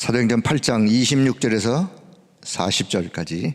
사도행전 8장 26절에서 40절까지.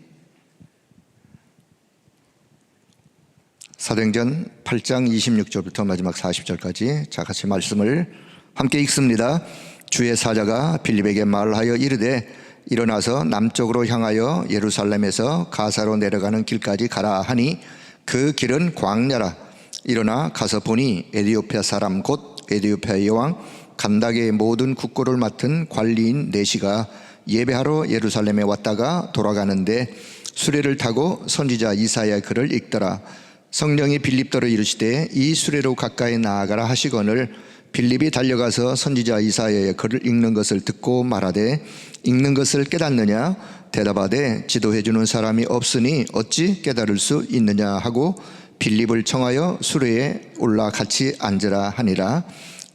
사도행전 8장 26절부터 마지막 40절까지 자, 같이 말씀을 함께 읽습니다. 주의 사자가 빌립에게 말하여 이르되 일어나서 남쪽으로 향하여 예루살렘에서 가사로 내려가는 길까지 가라 하니 그 길은 광야라. 일어나 가서 보니 에디오피아 사람 곧 에디오피아 여왕 간다게의 모든 국고를 맡은 관리인 네시가 예배하러 예루살렘에 왔다가 돌아가는데 수레를 타고 선지자 이사야의 글을 읽더라. 성령이 빌립더러 이르시되 이 수레로 가까이 나아가라 하시거늘 빌립이 달려가서 선지자 이사야의 글을 읽는 것을 듣고 말하되 읽는 것을 깨닫느냐? 대답하되 지도해 주는 사람이 없으니 어찌 깨달을 수 있느냐 하고 빌립을 청하여 수레에 올라 같이 앉으라 하니라.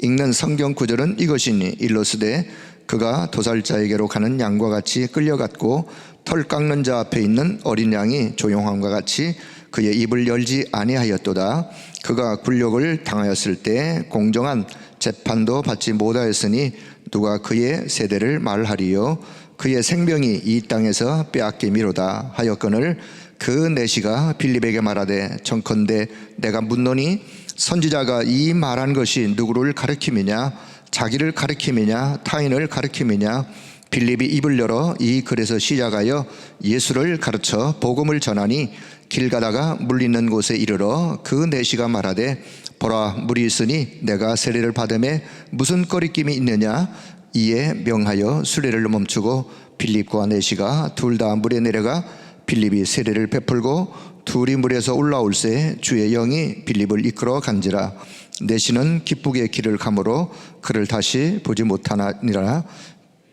읽는 성경 구절은 이것이니 일러스되 그가 도살자에게로 가는 양과 같이 끌려갔고 털 깎는 자 앞에 있는 어린 양이 조용함과 같이 그의 입을 열지 아니하였도다. 그가 굴욕을 당하였을 때 공정한 재판도 받지 못하였으니 누가 그의 세대를 말하리요? 그의 생명이 이 땅에서 빼앗김이로다 하였거늘 그 네시가 빌립에게 말하되 청컨대 내가 묻노니 선지자가 이 말한 것이 누구를 가리킴이냐? 자기를 가리킴이냐? 타인을 가리킴이냐? 빌립이 입을 열어 이 글에서 시작하여 예수를 가르쳐 복음을 전하니 길 가다가 물 있는 곳에 이르러 그 네시가 말하되 보라 물이 있으니 내가 세례를 받음에 무슨 거리낌이 있느냐? 이에 명하여 수레를 멈추고 빌립과 네시가 둘 다 물에 내려가 빌립이 세례를 베풀고 둘이 물에서 올라올새 주의 영이 빌립을 이끌어 간지라. 네시는 기쁘게 길을 가므로 그를 다시 보지 못하니라.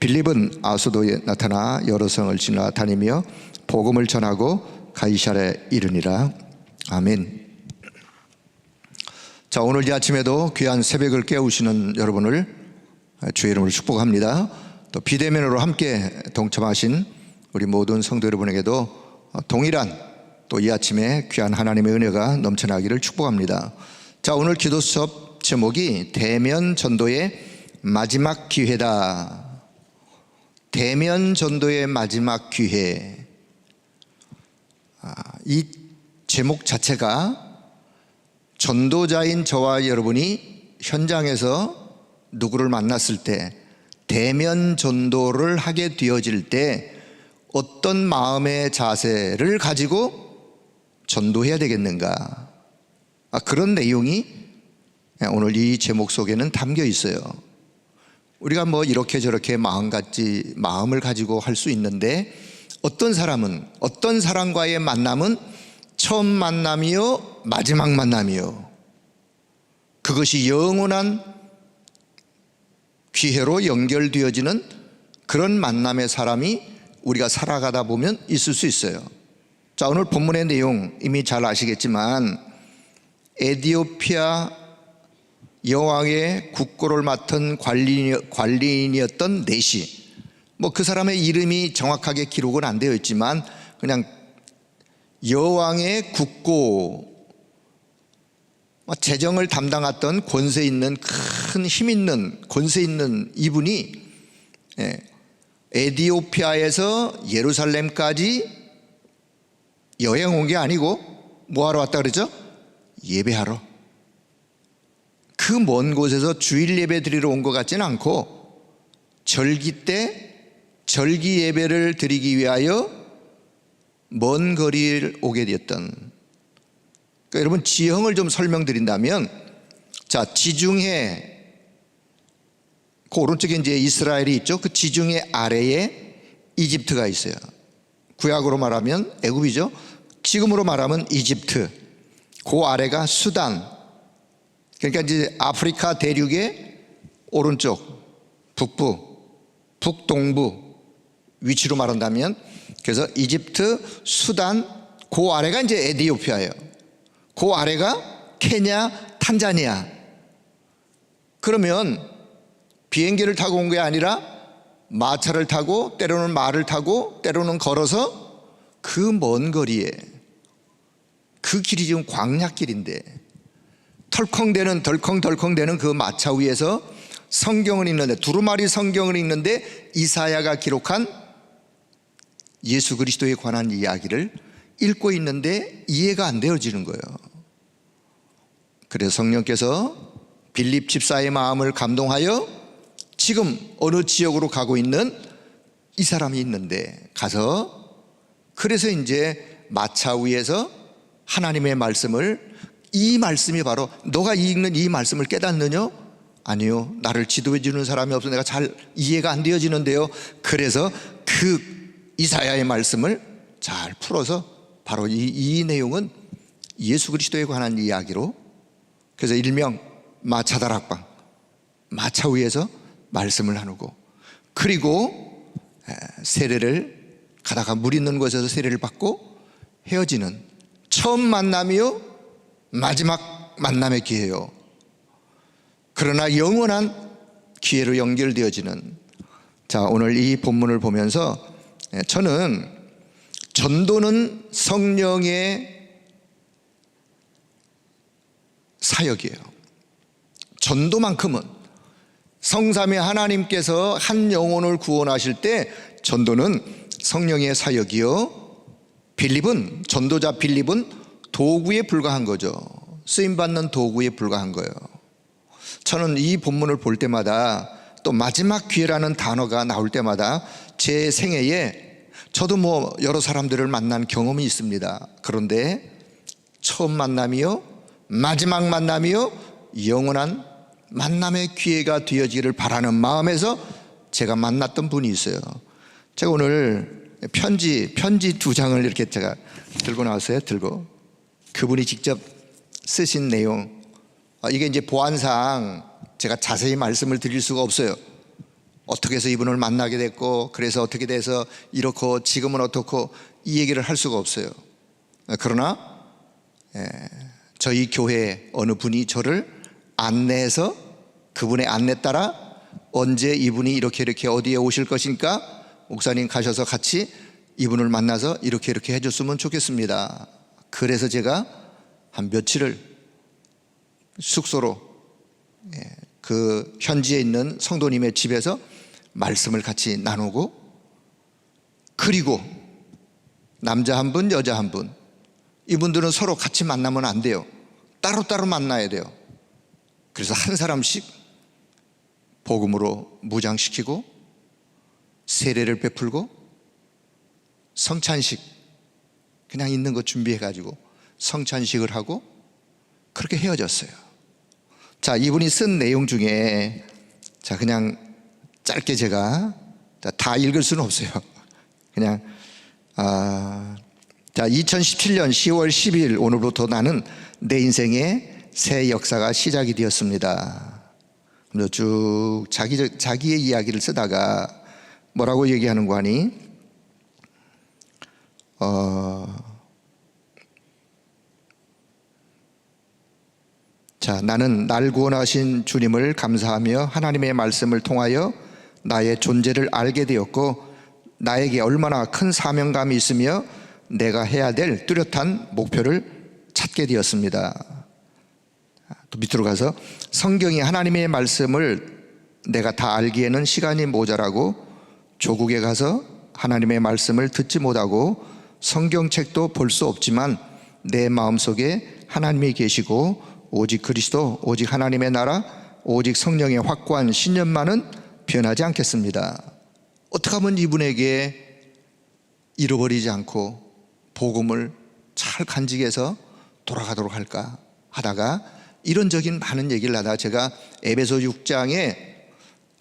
빌립은 아소도에 나타나 여러 성을 지나다니며 복음을 전하고 가이사랴에 이르니라. 아멘. 자, 오늘 이 아침에도 귀한 새벽을 깨우시는 여러분을 주의 이름으로 축복합니다. 또 비대면으로 함께 동참하신 우리 모든 성도 여러분에게도 동일한 또 이 아침에 귀한 하나님의 은혜가 넘쳐나기를 축복합니다. 자, 오늘 기도 수업 제목이 대면 전도의 마지막 기회다. 대면 전도의 마지막 기회. 이 제목 자체가 전도자인 저와 여러분이 현장에서 누구를 만났을 때 대면 전도를 하게 되어질 때 어떤 마음의 자세를 가지고 전도해야 되겠는가? 그런 내용이 오늘 이 제목 속에는 담겨 있어요. 우리가 뭐 이렇게 저렇게 마음을 가지고 할 수 있는데 어떤 사람은 어떤 사람과의 만남은 처음 만남이요 마지막 만남이요 그것이 영원한 기회로 연결되어지는 그런 만남의 사람이 우리가 살아가다 보면 있을 수 있어요. 자, 오늘 본문의 내용 이미 잘 아시겠지만 에디오피아 여왕의 국고를 맡은 관리인이었던 네시, 뭐 그 사람의 이름이 정확하게 기록은 안 되어 있지만 그냥 여왕의 국고, 재정을 담당했던 권세 있는 큰 힘 있는 권세 있는 이분이 에디오피아에서 예루살렘까지 여행 온 게 아니고 뭐 하러 왔다 그러죠? 예배하러. 그 먼 곳에서 주일 예배 드리러 온 것 같지는 않고 절기 때 절기 예배를 드리기 위하여 먼 거리를 오게 되었던. 그러니까 여러분 지형을 좀 설명드린다면, 자, 지중해 그 오른쪽에 이제 이스라엘이 있죠. 그 지중해 아래에 이집트가 있어요. 구약으로 말하면 애굽이죠. 지금으로 말하면 이집트. 그 아래가 수단. 그러니까 이제 아프리카 대륙의 오른쪽, 북부, 북동부 위치로 말한다면, 그래서 이집트, 수단, 그 아래가 이제 에디오피아예요. 그 아래가 케냐, 탄자니아. 그러면 비행기를 타고 온 게 아니라 마차를 타고 때로는 말을 타고 때로는 걸어서 그 먼 거리에, 그 길이 지금 광야길인데 덜컹대는 그 마차 위에서 성경을 읽는데, 두루마리 성경을 읽는데 이사야가 기록한 예수 그리스도에 관한 이야기를 읽고 있는데 이해가 안 되어지는 거예요. 그래서 성령께서 빌립 집사의 마음을 감동하여 지금 어느 지역으로 가고 있는 이 사람이 있는데 가서, 그래서 이제 마차 위에서 하나님의 말씀을, 이 말씀이 바로 너가 읽는 이 말씀을 깨닫느냐? 아니요, 나를 지도해 주는 사람이 없어 내가 잘 이해가 안 되어지는데요. 그래서 그 이사야의 말씀을 잘 풀어서 바로 이 내용은 예수 그리스도에 관한 이야기로, 그래서 일명 마차다락방, 마차 위에서 말씀을 나누고, 그리고 세례를 가다가 물 있는 곳에서 세례를 받고 헤어지는 처음 만남이요 마지막 만남의 기회요, 그러나 영원한 기회로 연결되어지는. 자, 오늘 이 본문을 보면서 저는 전도는 성령의 사역이에요. 전도만큼은 성삼위 하나님께서 한 영혼을 구원하실 때 전도는 성령의 사역이요, 빌립은, 전도자 빌립은 도구에 불과한 거죠. 쓰임받는 도구에 불과한 거예요. 저는 이 본문을 볼 때마다, 또 마지막 기회라는 단어가 나올 때마다 제 생애에 저도 여러 사람들을 만난 경험이 있습니다. 그런데 처음 만남이요 마지막 만남이요 영원한 만남의 기회가 되어지기를 바라는 마음에서 제가 만났던 분이 있어요. 제가 오늘 편지 2장을 이렇게 제가 들고 나왔어요. 그분이 직접 쓰신 내용, 이게 이제 보안상 제가 자세히 말씀을 드릴 수가 없어요. 어떻게 해서 이분을 만나게 됐고, 그래서 어떻게 돼서 이렇고 지금은 어떻고, 이 얘기를 할 수가 없어요. 그러나 저희 교회 어느 분이 저를 안내해서, 그분의 안내 따라 언제 이분이 이렇게 어디에 오실 것이니까 목사님 가셔서 같이 이분을 만나서 이렇게 해줬으면 좋겠습니다. 그래서 제가 한 며칠을 숙소로 그 현지에 있는 성도님의 집에서 말씀을 같이 나누고, 그리고 남자 한 분, 여자 한 분, 이분들은 서로 같이 만나면 안 돼요. 따로따로 만나야 돼요. 그래서 한 사람씩 복음으로 무장시키고, 세례를 베풀고, 성찬식 그냥 있는 거 준비해가지고 성찬식을 하고 그렇게 헤어졌어요. 자, 이분이 쓴 내용 중에, 자, 그냥 짧게 제가 다 읽을 수는 없어요. 그냥 자, 2017년 10월 10일 오늘부터 나는 내 인생의 새 역사가 시작이 되었습니다. 쭉 자기의 이야기를 쓰다가 뭐라고 얘기하는 거 아니? 자, 나는 날 구원하신 주님을 감사하며 하나님의 말씀을 통하여 나의 존재를 알게 되었고, 나에게 얼마나 큰 사명감이 있으며 내가 해야 될 뚜렷한 목표를 찾게 되었습니다. 또 밑으로 가서, 성경이 하나님의 말씀을 내가 다 알기에는 시간이 모자라고 조국에 가서 하나님의 말씀을 듣지 못하고 성경책도 볼 수 없지만 내 마음속에 하나님이 계시고 오직 그리스도, 오직 하나님의 나라, 오직 성령의 확고한 신념만은 변하지 않겠습니다. 어떻게 하면 이분에게 잃어버리지 않고 복음을 잘 간직해서 돌아가도록 할까 하다가, 이런적인 많은 얘기를 하다가 제가 에베소 6장에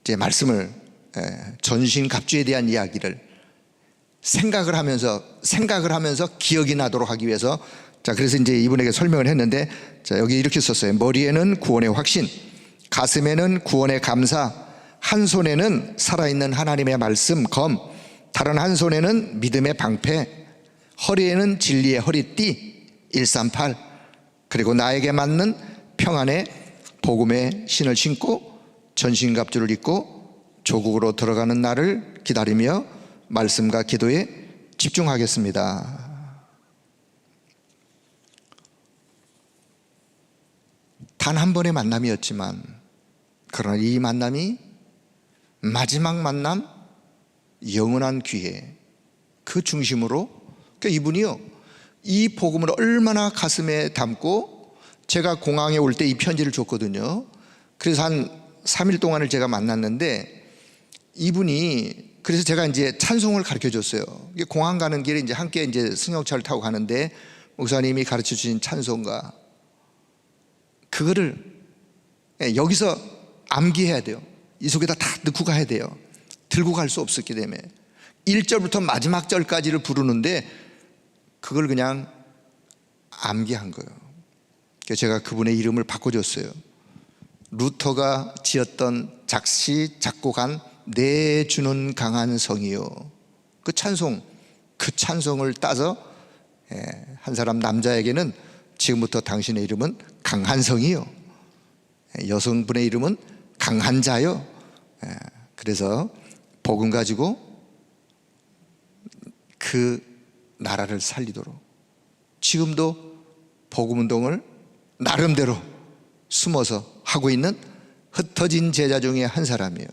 제 말씀을, 전신갑주에 대한 이야기를 생각을 하면서 기억이 나도록 하기 위해서, 자, 그래서 이제 이분에게 설명을 했는데, 자, 여기 이렇게 썼어요. 머리에는 구원의 확신, 가슴에는 구원의 감사, 한 손에는 살아있는 하나님의 말씀 검, 다른 한 손에는 믿음의 방패, 허리에는 진리의 허리띠 138, 그리고 나에게 맞는 평안의 복음의 신을 신고 전신갑주를 입고 조국으로 들어가는 날을 기다리며 말씀과 기도에 집중하겠습니다. 단 한 번의 만남이었지만 그러나 이 만남이 마지막 만남, 영원한 기회, 그 중심으로, 그러니까 이분이요, 이 복음을 얼마나 가슴에 담고, 제가 공항에 올 때 이 편지를 줬거든요. 그래서 한 3일 동안을 제가 만났는데, 이분이, 그래서 제가 이제 찬송을 가르쳐 줬어요. 공항 가는 길에 이제 함께 이제 승용차를 타고 가는데, 목사님이 가르쳐 주신 찬송가, 그거를 여기서 암기해야 돼요. 이 속에다 다 넣고 가야 돼요. 들고 갈 수 없었기 때문에 1절부터 마지막 절까지를 부르는데 그걸 그냥 암기한 거예요. 그래서 제가 그분의 이름을 바꿔줬어요. 루터가 지었던 작시 작곡한 내 주는 강한 성이요, 그 찬송, 그 찬송을 따서 한 사람 남자에게는 지금부터 당신의 이름은 강한 성이요, 여성분의 이름은 강한 자요. 그래서 복음 가지고 그 나라를 살리도록 지금도 복음 운동을 나름대로 숨어서 하고 있는 흩어진 제자 중에 한 사람이에요.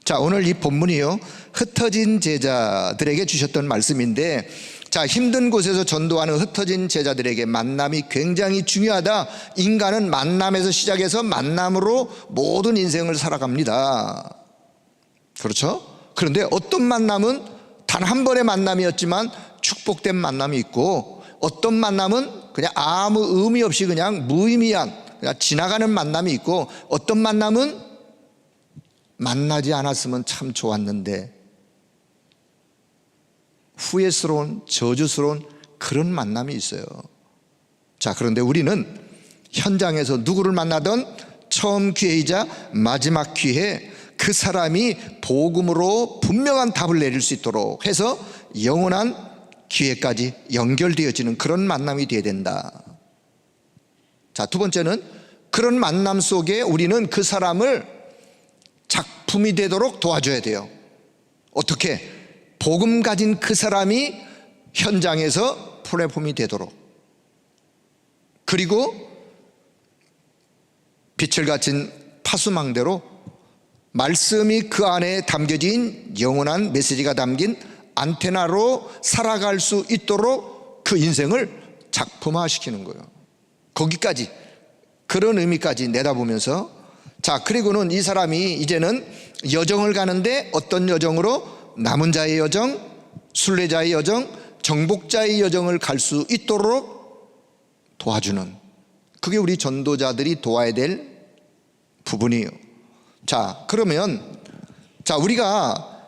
자, 오늘 이 본문이요, 흩어진 제자들에게 주셨던 말씀인데, 자, 힘든 곳에서 전도하는 흩어진 제자들에게 만남이 굉장히 중요하다. 인간은 만남에서 시작해서 만남으로 모든 인생을 살아갑니다. 그렇죠? 그런데 어떤 만남은 단 한 번의 만남이었지만 축복된 만남이 있고, 어떤 만남은 그냥 아무 의미 없이 그냥 무의미한, 그냥 지나가는 만남이 있고, 어떤 만남은 만나지 않았으면 참 좋았는데 후회스러운, 저주스러운 그런 만남이 있어요. 자, 그런데 우리는 현장에서 누구를 만나든 처음 기회이자 마지막 기회, 그 사람이 복음으로 분명한 답을 내릴 수 있도록 해서 영원한 기회까지 연결되어지는 그런 만남이 되어야 된다. 자, 두 번째는 그런 만남 속에 우리는 그 사람을 작품이 되도록 도와줘야 돼요. 어떻게? 복음 가진 그 사람이 현장에서 플랫폼이 되도록, 그리고 빛을 갖춘 파수망대로 말씀이 그 안에 담겨진 영원한 메시지가 담긴 안테나로 살아갈 수 있도록 그 인생을 작품화시키는 거예요. 거기까지, 그런 의미까지 내다보면서, 자, 그리고는 이 사람이 이제는 여정을 가는데 어떤 여정으로? 남은 자의 여정, 순례자의 여정, 정복자의 여정을 갈 수 있도록 도와주는, 그게 우리 전도자들이 도와야 될 부분이에요. 자, 그러면 자, 우리가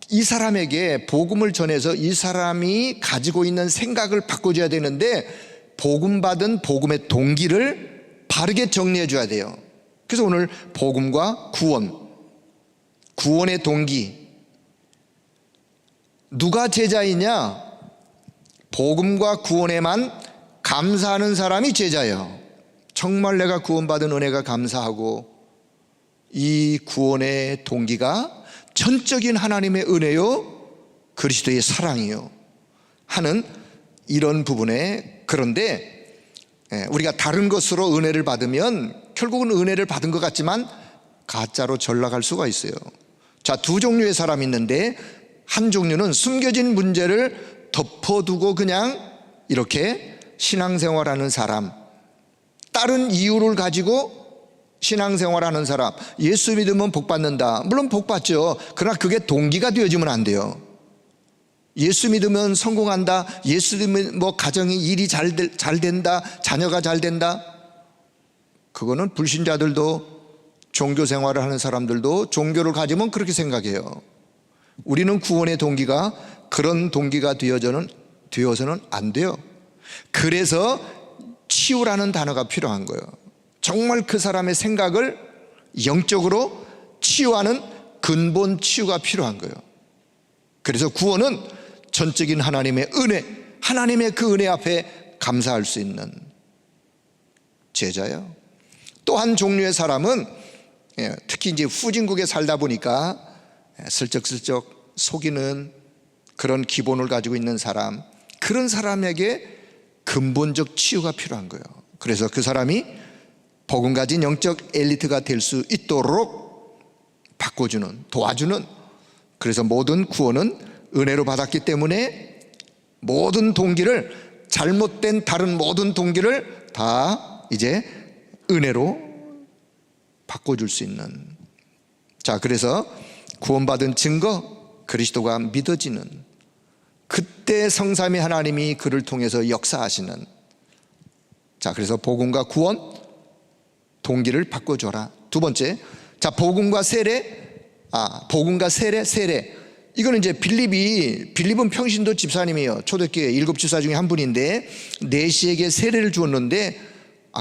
이 사람에게 복음을 전해서 이 사람이 가지고 있는 생각을 바꿔줘야 되는데, 복음 받은 복음의 동기를 바르게 정리해 줘야 돼요. 그래서 오늘 복음과 구원, 구원의 동기, 누가 제자이냐? 복음과 구원에만 감사하는 사람이 제자예요. 정말 내가 구원받은 은혜가 감사하고 이 구원의 동기가 전적인 하나님의 은혜요, 그리스도의 사랑이요 하는 이런 부분에, 그런데 우리가 다른 것으로 은혜를 받으면 결국은 은혜를 받은 것 같지만 가짜로 전락할 수가 있어요. 자, 두 종류의 사람이 있는데, 한 종류는 숨겨진 문제를 덮어두고 그냥 이렇게 신앙생활하는 사람, 다른 이유를 가지고 신앙생활하는 사람, 예수 믿으면 복 받는다. 물론 복 받죠. 그러나 그게 동기가 되어지면 안 돼요. 예수 믿으면 성공한다, 예수 믿으면 뭐 가정이 일이 잘 된다, 자녀가 잘 된다. 그거는 불신자들도, 종교생활을 하는 사람들도 종교를 가지면 그렇게 생각해요. 우리는 구원의 동기가 그런 동기가 되어서는 안 돼요. 그래서 치유라는 단어가 필요한 거예요. 정말 그 사람의 생각을 영적으로 치유하는 근본 치유가 필요한 거예요. 그래서 구원은 전적인 하나님의 은혜, 하나님의 그 은혜 앞에 감사할 수 있는 제자예요. 또 한 종류의 사람은 특히 이제 후진국에 살다 보니까 슬쩍슬쩍 속이는 그런 기본을 가지고 있는 사람, 그런 사람에게 근본적 치유가 필요한 거예요. 그래서 그 사람이 복음 가진 영적 엘리트가 될 수 있도록 바꿔주는, 도와주는, 그래서 모든 구원은 은혜로 받았기 때문에 모든 동기를, 잘못된 다른 모든 동기를 다 이제 은혜로 바꿔줄 수 있는. 자, 그래서 구원받은 증거, 그리스도가 믿어지는, 그때 성삼위 하나님이 그를 통해서 역사하시는. 자, 그래서 복음과 구원, 동기를 바꿔줘라. 두 번째, 자, 복음과 세례. 복음과 세례. 이거는 이제 빌립은 평신도 집사님이에요. 초대교회 7집사 중에 한 분인데 내시에게 세례를 주었는데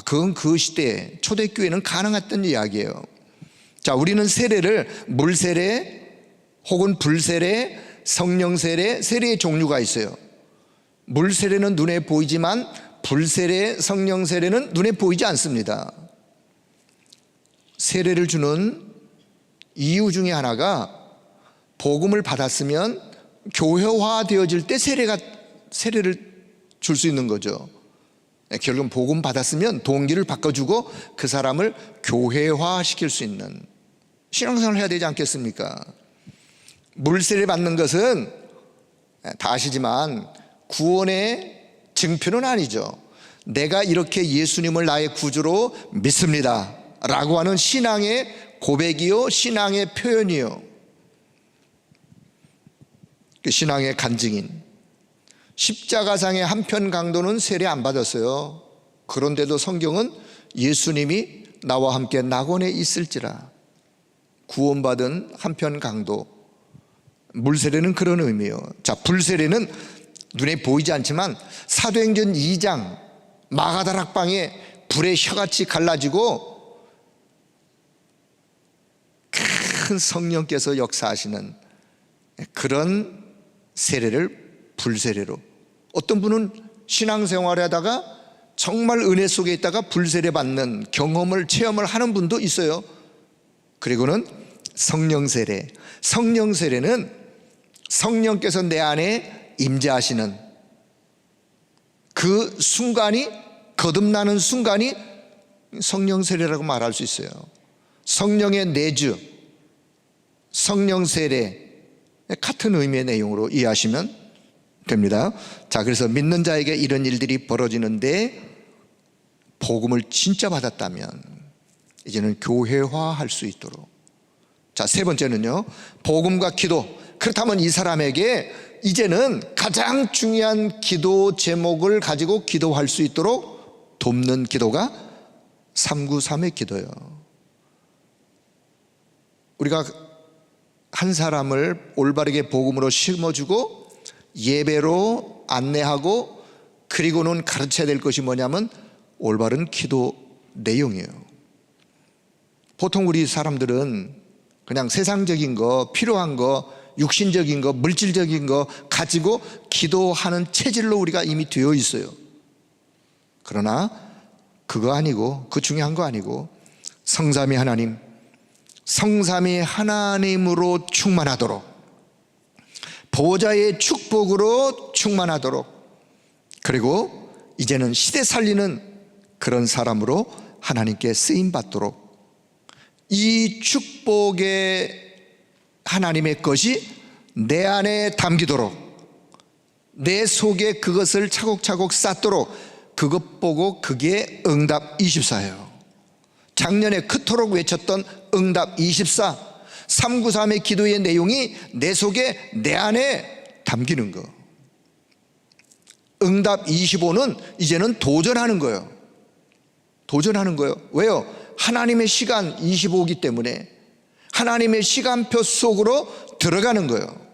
그건 그 시대에 초대교회는 가능했던 이야기예요. 자, 우리는 세례를 물세례 혹은 불세례, 성령세례, 세례의 종류가 있어요. 물세례는 눈에 보이지만 불세례, 성령세례는 눈에 보이지 않습니다. 세례를 주는 이유 중에 하나가 복음을 받았으면 교회화 되어질 때 세례를 줄 수 있는 거죠. 결국은 복음 받았으면 동기를 바꿔주고 그 사람을 교회화 시킬 수 있는 신앙생활을 해야 되지 않겠습니까? 물세례 받는 것은 다 아시지만 구원의 증표는 아니죠. 내가 이렇게 예수님을 나의 구주로 믿습니다 라고 하는 신앙의 고백이요, 신앙의 표현이요, 그 신앙의 간증인. 십자가상의 한편 강도는 세례 안 받았어요. 그런데도 성경은 예수님이 나와 함께 낙원에 있을지라, 구원받은 한편 강도. 물세례는 그런 의미예요. 자, 불세례는 눈에 보이지 않지만 사도행전 2장 마가다락방에 불의 혀같이 갈라지고 큰 성령께서 역사하시는 그런 세례를 불세례로. 어떤 분은 신앙생활을 하다가 정말 은혜 속에 있다가 불세례 받는 경험을, 체험을 하는 분도 있어요. 그리고는 성령세례. 성령세례는 성령께서 내 안에 임재하시는 그 순간이, 거듭나는 순간이 성령세례라고 말할 수 있어요. 성령의 내주, 성령세례, 같은 의미의 내용으로 이해하시면 됩니다. 자, 그래서 믿는 자에게 이런 일들이 벌어지는데 복음을 진짜 받았다면 이제는 교회화할 수 있도록. 자, 세 번째는요, 복음과 기도. 그렇다면 이 사람에게 이제는 가장 중요한 기도 제목을 가지고 기도할 수 있도록 돕는 기도가 393의 기도예요. 우리가 한 사람을 올바르게 복음으로 심어주고 예배로 안내하고 그리고는 가르쳐야 될 것이 뭐냐면 올바른 기도 내용이에요. 보통 우리 사람들은 그냥 세상적인 거, 필요한 거, 육신적인 거, 물질적인 거 가지고 기도하는 체질로 우리가 이미 되어 있어요. 그러나 그거 아니고, 그 중요한 거 아니고, 성삼위 하나님, 성삼위 하나님으로 충만하도록, 보호자의 축복으로 충만하도록, 그리고 이제는 시대 살리는 그런 사람으로 하나님께 쓰임받도록, 이 축복의 하나님의 것이 내 안에 담기도록, 내 속에 그것을 차곡차곡 쌓도록, 그것 보고 그게 응답 24예요. 작년에 그토록 외쳤던 응답 24, 393의 기도의 내용이 내 속에, 내 안에 담기는 거. 응답 25는 이제는 도전하는 거예요. 도전하는 거예요. 왜요? 하나님의 시간 25이기 때문에 하나님의 시간표 속으로 들어가는 거예요.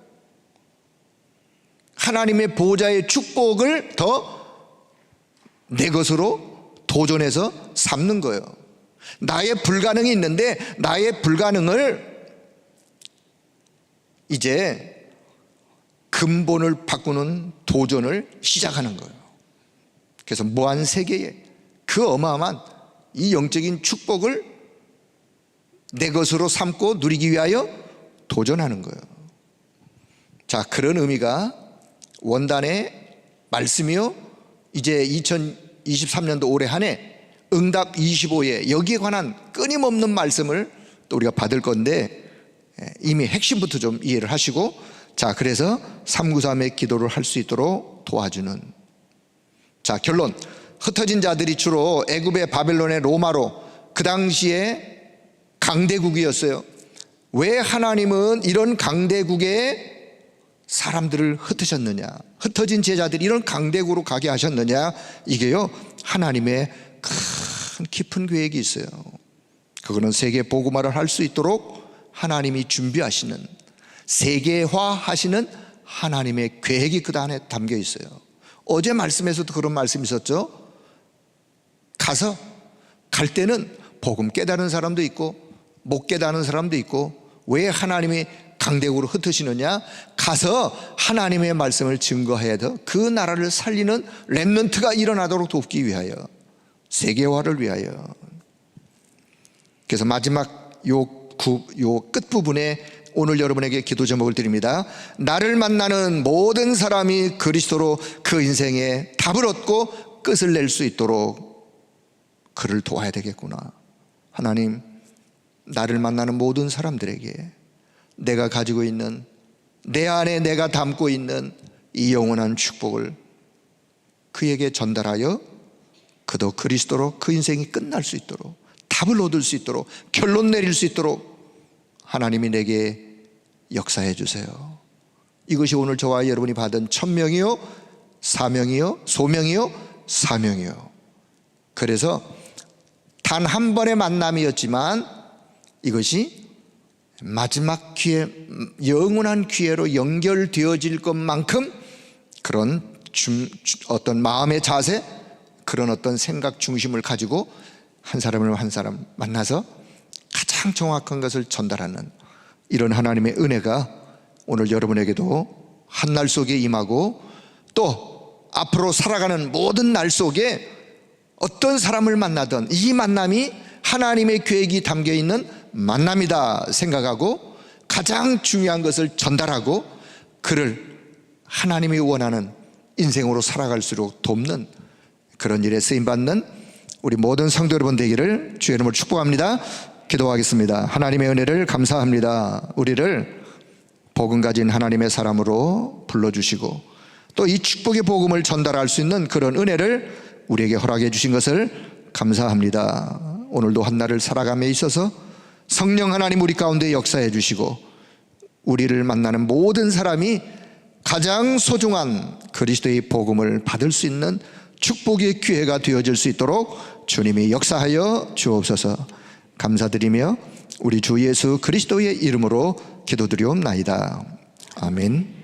하나님의 보호자의 축복을 더 내 것으로 도전해서 삼는 거예요. 나의 불가능이 있는데 나의 불가능을 이제 근본을 바꾸는 도전을 시작하는 거예요. 그래서 무한 세계에 그 어마어마한 이 영적인 축복을 내 것으로 삼고 누리기 위하여 도전하는 거예요. 자, 그런 의미가 원단의 말씀이요, 이제 2023년도 올해 한 해 응답 25에 여기에 관한 끊임없는 말씀을 또 우리가 받을 건데, 이미 핵심부터 좀 이해를 하시고, 자, 그래서 393의 기도를 할 수 있도록 도와주는. 자, 결론. 흩어진 자들이 주로 애굽의 바벨론의 로마로, 그 당시에 강대국이었어요. 왜 하나님은 이런 강대국에 사람들을 흩으셨느냐, 흩어진 제자들이 이런 강대국으로 가게 하셨느냐, 이게요, 하나님의 큰 깊은 계획이 있어요. 그거는 세계 복음화를 할 수 있도록 하나님이 준비하시는, 세계화하시는 하나님의 계획이 그 안에 담겨 있어요. 어제 말씀에서도 그런 말씀이 있었죠. 가서, 갈 때는 복음 깨달은 사람도 있고 못 깨달은 사람도 있고, 왜 하나님이 강대국으로 흩으시느냐, 가서 하나님의 말씀을 증거해야 돼. 그 나라를 살리는 렘넌트가 일어나도록 돕기 위하여, 세계화를 위하여. 그래서 마지막 요 끝부분에 오늘 여러분에게 기도 제목을 드립니다. 나를 만나는 모든 사람이 그리스도로 그 인생에 답을 얻고 끝을 낼 수 있도록 그를 도와야 되겠구나. 하나님, 나를 만나는 모든 사람들에게 내가 가지고 있는, 내 안에 내가 담고 있는 이 영원한 축복을 그에게 전달하여 그도 그리스도로 그 인생이 끝날 수 있도록, 답을 얻을 수 있도록, 결론 내릴 수 있도록 하나님이 내게 역사해 주세요. 이것이 오늘 저와 여러분이 받은 천명이요, 사명이요, 소명이요, 사명이요. 그래서 단 한 번의 만남이었지만 이것이 마지막 기회, 영원한 기회로 연결되어질 것만큼 그런 어떤 마음의 자세, 그런 어떤 생각 중심을 가지고 한 사람을 한 사람 만나서 가장 정확한 것을 전달하는 이런 하나님의 은혜가 오늘 여러분에게도 한 날 속에 임하고, 또 앞으로 살아가는 모든 날 속에 어떤 사람을 만나든 이 만남이 하나님의 계획이 담겨있는 만남이다 생각하고 가장 중요한 것을 전달하고 그를 하나님이 원하는 인생으로 살아갈수록 돕는 그런 일에 쓰임받는 우리 모든 성도 여러분 되기를 주의 이름으로 축복합니다. 기도하겠습니다. 하나님의 은혜를 감사합니다. 우리를 복음 가진 하나님의 사람으로 불러주시고 또 이 축복의 복음을 전달할 수 있는 그런 은혜를 우리에게 허락해 주신 것을 감사합니다. 오늘도 한 날을 살아감에 있어서 성령 하나님 우리 가운데 역사해 주시고 우리를 만나는 모든 사람이 가장 소중한 그리스도의 복음을 받을 수 있는 축복의 기회가 되어질 수 있도록 주님이 역사하여 주옵소서. 감사드리며 우리 주 예수 그리스도의 이름으로 기도드리옵나이다. 아멘.